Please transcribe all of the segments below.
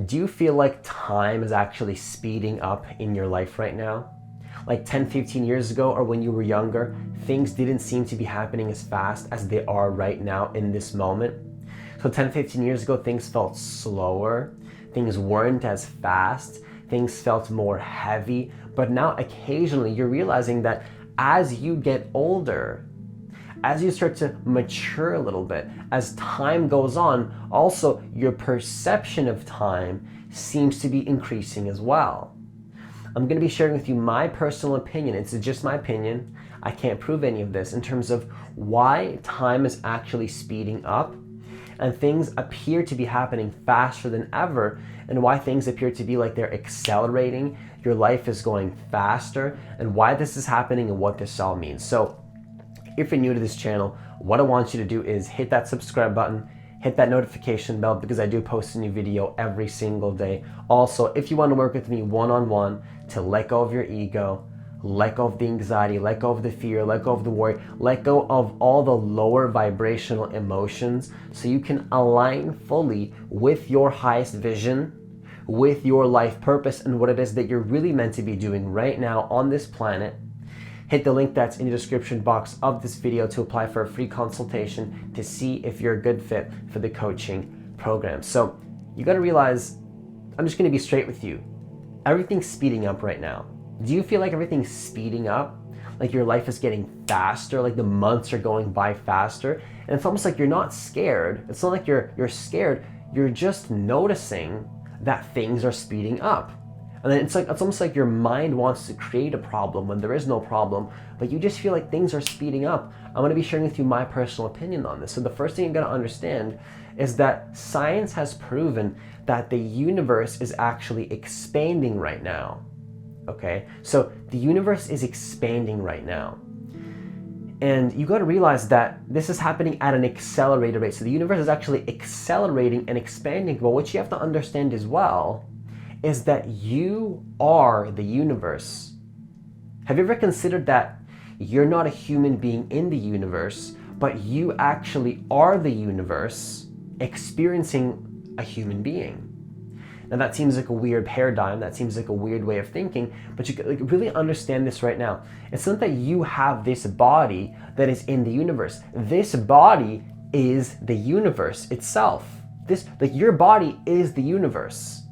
Do you feel like time is actually speeding up in your life right now? Like 10, 15 years ago, or when you were younger, things didn't seem to be happening as fast as they are right now in this moment. So 10, 15 years ago, things felt slower, things weren't as fast, things felt more heavy. But now occasionally you're realizing that as you get older, as you start to mature a little bit, as time goes on, also your perception of time seems to be increasing as well. I'm going to be sharing with you my personal opinion. It's just my opinion. I can't prove any of this in terms of why time is actually speeding up and things appear to be happening faster than ever, and why things appear to be like they're accelerating. Your life is going faster, and why this is happening and what this all means. So if you're new to this channel, what I want you to do is hit that subscribe button, hit that notification bell, because I do post a new video every single day. Also, if you want to work with me one-on-one to let go of your ego, let go of the anxiety, let go of the fear, let go of the worry, let go of all the lower vibrational emotions so you can align fully with your highest vision, with your life purpose, and what it is that you're really meant to be doing right now on this planet, hit the link that's in the description box of this video to apply for a free consultation to see if you're a good fit for the coaching program. So you got to realize, I'm just going to be straight with you. Everything's speeding up right now. Do you feel like everything's speeding up? Like your life is getting faster, like the months are going by faster? And it's almost like you're not scared. It's not like you're scared. You're just noticing that things are speeding up. And then it's almost like your mind wants to create a problem when there is no problem, but you just feel like things are speeding up. I'm going to be sharing with you my personal opinion on this. So the first thing you're going to understand is that science has proven that the universe is actually expanding right now. Okay, so the universe is expanding right now. And you got to realize that this is happening at an accelerated rate. So the universe is actually accelerating and expanding. But what you have to understand as well is that you are the universe. Have you ever considered that you're not a human being in the universe, but you actually are the universe experiencing a human being? Now that seems like a weird paradigm, that seems like a weird way of thinking, but you can really understand this right now. It's not that you have this body that is in the universe. This body is the universe itself. Your body is the universe.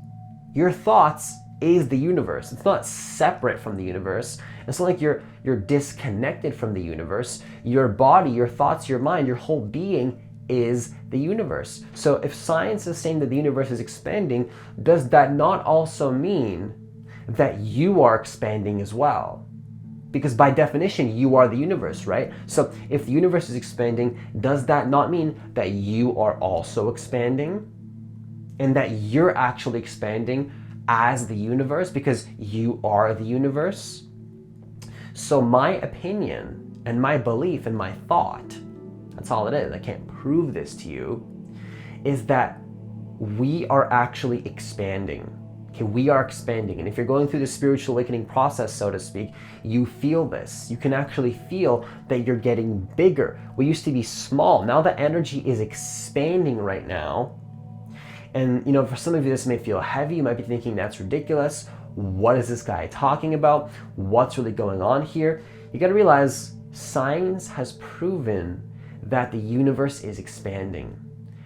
Your thoughts is the universe. It's not separate from the universe. It's not like you're disconnected from the universe. Your body, your thoughts, your mind, your whole being is the universe. So if science is saying that the universe is expanding, does that not also mean that you are expanding as well? Because by definition, you are the universe, right? So if the universe is expanding, does that not mean that you are also expanding? And that you're actually expanding as the universe because you are the universe? So my opinion and my belief and my thought, that's all it is, I can't prove this to you, is that we are actually expanding. Okay, we are expanding. And if you're going through the spiritual awakening process, so to speak, you feel this. You can actually feel that you're getting bigger. We used to be small. Now the energy is expanding right now. And for some of you, this may feel heavy. You might be thinking, that's ridiculous. What is this guy talking about? What's really going on here? You got to realize science has proven that the universe is expanding.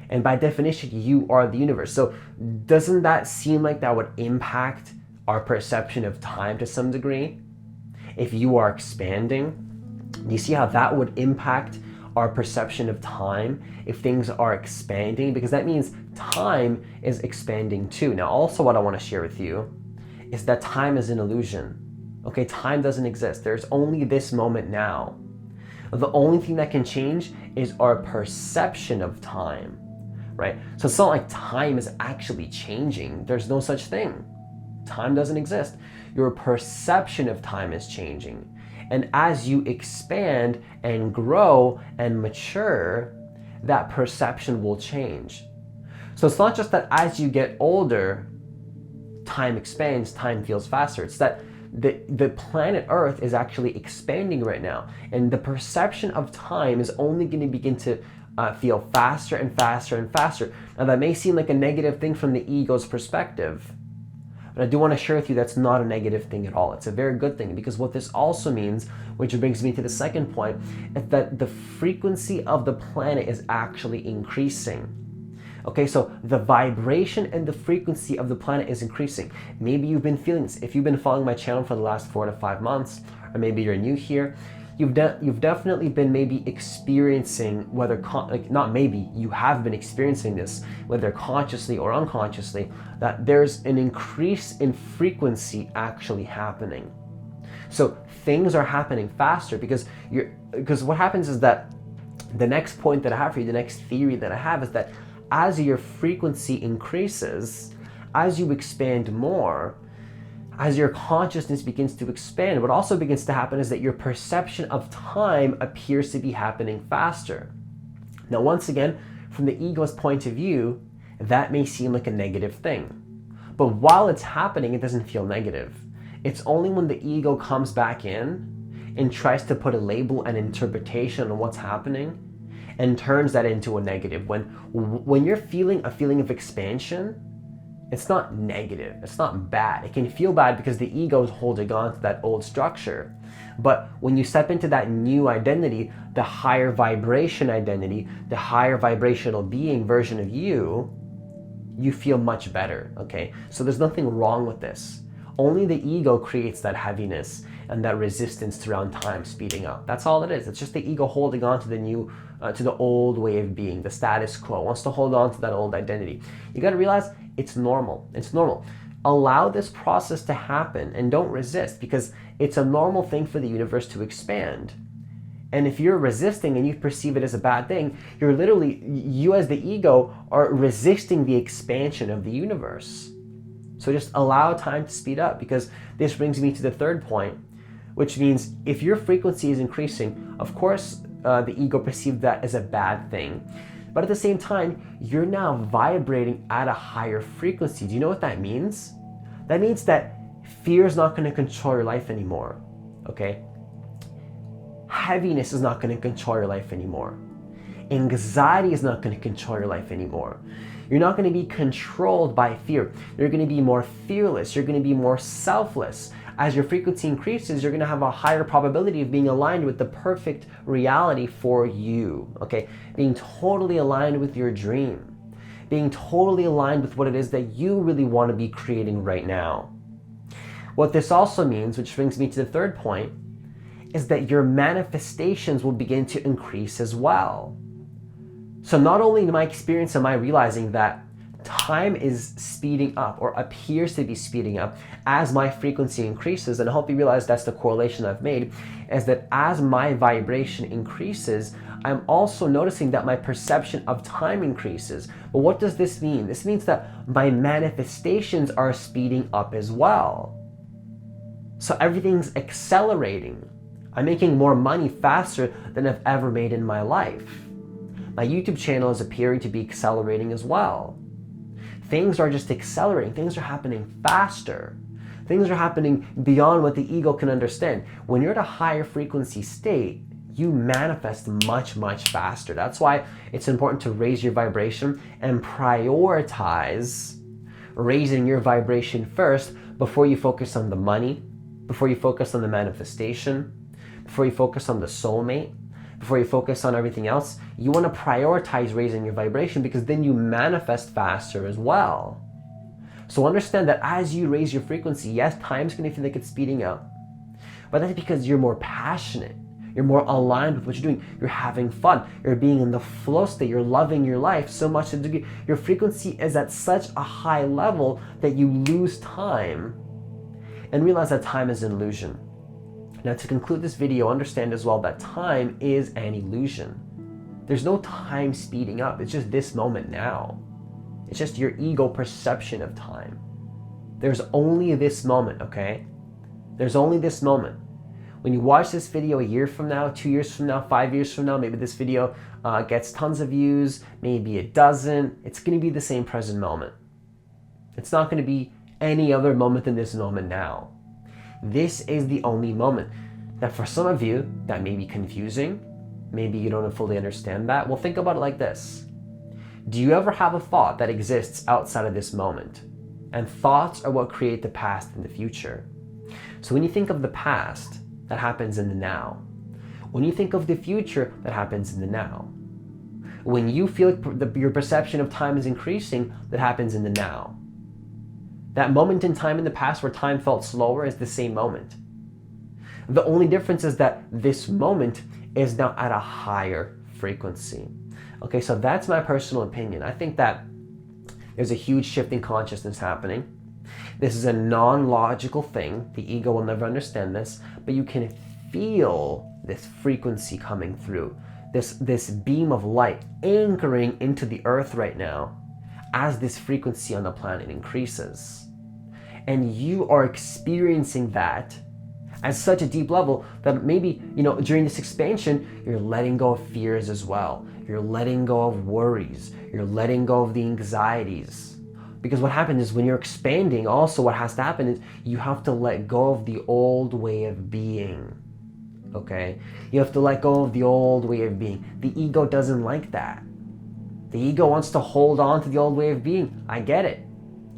And by definition, you are the universe. So doesn't that seem like that would impact our perception of time to some degree? If you are expanding, do you see how that would impact our perception of time if things are expanding? Because that means time is expanding too. Now, also what I want to share with you is that time is an illusion. Okay, time doesn't exist. There's only this moment now. The only thing that can change is our perception of time, right? So it's not like time is actually changing. There's no such thing. Time doesn't exist. Your perception of time is changing. And as you expand and grow and mature, that perception will change. So it's not just that as you get older, time expands, time feels faster. It's that the planet Earth is actually expanding right now. And the perception of time is only going to begin to feel faster and faster and faster. Now that may seem like a negative thing from the ego's perspective, but I do want to share with you that's not a negative thing at all. It's a very good thing, because what this also means, which brings me to the second point, is that the frequency of the planet is actually increasing. Okay, so the vibration and the frequency of the planet is increasing. Maybe you've been feeling this. If you've been following my channel for the last 4 to 5 months, or maybe you're new here, you've definitely been maybe experiencing, you have been experiencing this, whether consciously or unconsciously, that there's an increase in frequency actually happening. So things are happening faster because what happens is that the next point that I have for you, the next theory that I have is that as your frequency increases, as you expand more, as your consciousness begins to expand, what also begins to happen is that your perception of time appears to be happening faster. Now, once again, from the ego's point of view, that may seem like a negative thing. But while it's happening, it doesn't feel negative. It's only when the ego comes back in and tries to put a label and interpretation on what's happening and turns that into a negative. When you're feeling a feeling of expansion, it's not negative, it's not bad. It can feel bad because the ego is holding on to that old structure. But when you step into that new identity, the higher vibration identity, the higher vibrational being version of you, you feel much better, okay? So there's nothing wrong with this. Only the ego creates that heaviness and that resistance around time speeding up. That's all it is. It's just the ego holding on to the new, to the old way of being, the status quo, wants to hold on to that old identity. You gotta realize it's normal. It's normal. Allow this process to happen and don't resist, because it's a normal thing for the universe to expand. And if you're resisting and you perceive it as a bad thing, you're literally, you as the ego are resisting the expansion of the universe. So just allow time to speed up, because this brings me to the third point, which means if your frequency is increasing, of course, the ego perceived that as a bad thing. But at the same time, you're now vibrating at a higher frequency. Do you know what that means? That means that fear is not going to control your life anymore, okay? Heaviness is not going to control your life anymore. Anxiety is not going to control your life anymore. You're not going to be controlled by fear. You're going to be more fearless. You're going to be more selfless. As your frequency increases, you're going to have a higher probability of being aligned with the perfect reality for you, okay? Being totally aligned with your dream. Being totally aligned with what it is that you really want to be creating right now. What this also means, which brings me to the third point, is that your manifestations will begin to increase as well. So not only in my experience am I realizing that time is speeding up, or appears to be speeding up as my frequency increases, and I hope you realize that's the correlation I've made, is that as my vibration increases, I'm also noticing that my perception of time increases. But what does this mean? This means that my manifestations are speeding up as well. So everything's accelerating. I'm making more money faster than I've ever made in my life. My YouTube channel is appearing to be accelerating as well. Things are just accelerating. Things are happening faster. Things are happening beyond what the ego can understand. When you're at a higher frequency state, you manifest much, much faster. That's why it's important to raise your vibration and prioritize raising your vibration first before you focus on the money, before you focus on the manifestation, before you focus on the soulmate, before you focus on everything else. You want to prioritize raising your vibration, because then you manifest faster as well. So understand that as you raise your frequency, yes, time's going to feel like it's speeding up, but that's because you're more passionate. You're more aligned with what you're doing. You're having fun. You're being in the flow state. You're loving your life so much that your frequency is at such a high level that you lose time and realize that time is an illusion. Now, to conclude this video, understand as well that time is an illusion. There's no time speeding up. It's just this moment now. It's just your ego perception of time. There's only this moment, okay? There's only this moment. When you watch this video a year from now, 2 years from now, 5 years from now, maybe this video gets tons of views, maybe it doesn't. It's going to be the same present moment. It's not going to be any other moment than this moment now. This is the only moment. Now, for some of you, that may be confusing. maybe you don't fully understand that. Well, think about it like this. Do you ever have a thought that exists outside of this moment? And thoughts are what create the past and the future. So when you think of the past, that happens in the now. When you think of the future, that happens in the now. When you feel like your perception of time is increasing, that happens in the now. That moment in time in the past where time felt slower is the same moment. The only difference is that this moment is now at a higher frequency. Okay, so that's my personal opinion. I think that there's a huge shift in consciousness happening. This is a non-logical thing. The ego will never understand this, but you can feel this frequency coming through, this beam of light anchoring into the earth right now as this frequency on the planet increases. And you are experiencing that at such a deep level that maybe, during this expansion, you're letting go of fears as well. You're letting go of worries. You're letting go of the anxieties. Because what happens is when you're expanding, also what has to happen is you have to let go of the old way of being. Okay? You have to let go of the old way of being. The ego doesn't like that. The ego wants to hold on to the old way of being. I get it.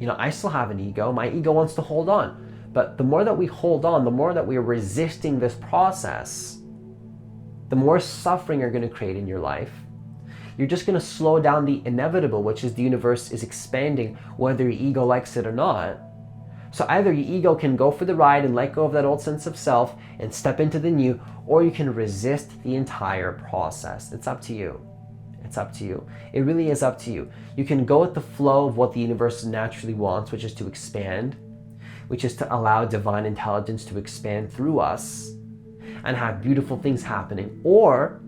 I still have an ego. My ego wants to hold on. But the more that we hold on, the more that we are resisting this process, the more suffering you're going to create in your life. You're just going to slow down the inevitable, which is the universe is expanding whether your ego likes it or not. So either your ego can go for the ride and let go of that old sense of self and step into the new, or you can resist the entire process. It's up to you. It's up to you. It really is up to you. You can go with the flow of what the universe naturally wants, which is to expand, which is to allow divine intelligence to expand through us and have beautiful things happening, or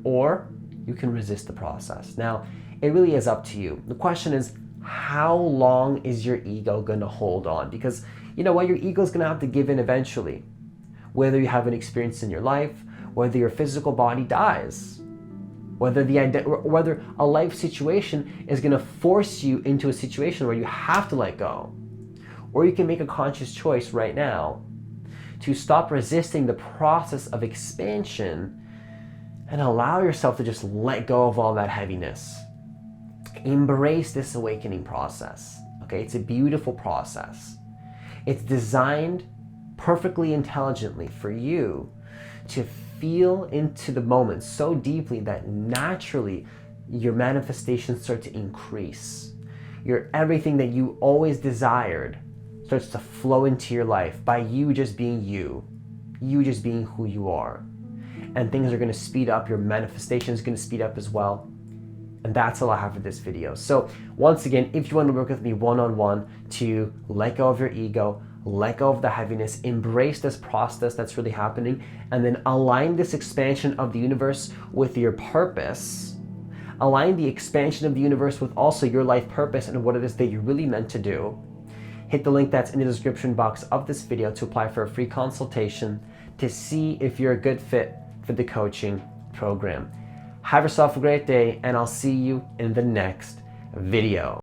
you can resist the process. Now, it really is up to you. The question is, how long is your ego going to hold on? Because you know what, your ego is going to have to give in eventually. Whether you have an experience in your life, whether your physical body dies, whether a life situation is going to force you into a situation where you have to let go. Or you can make a conscious choice right now to stop resisting the process of expansion and allow yourself to just let go of all that heaviness. Embrace this awakening process. Okay, it's a beautiful process. It's designed perfectly intelligently for you to feel into the moment so deeply that naturally your manifestations start to increase. Everything that you always desired starts to flow into your life by you just being you just being who you are. And things are going to speed up. Your manifestation is going to speed up as well. And that's all I have for this video. So once again, if you want to work with me one-on-one to let go of your ego, let go of the heaviness, embrace this process that's really happening, and then align this expansion of the universe with your purpose, align the expansion of the universe with also your life purpose and what it is that you're really meant to do, hit the link that's in the description box of this video to apply for a free consultation to see if you're a good fit for the coaching program. Have yourself a great day, and I'll see you in the next video.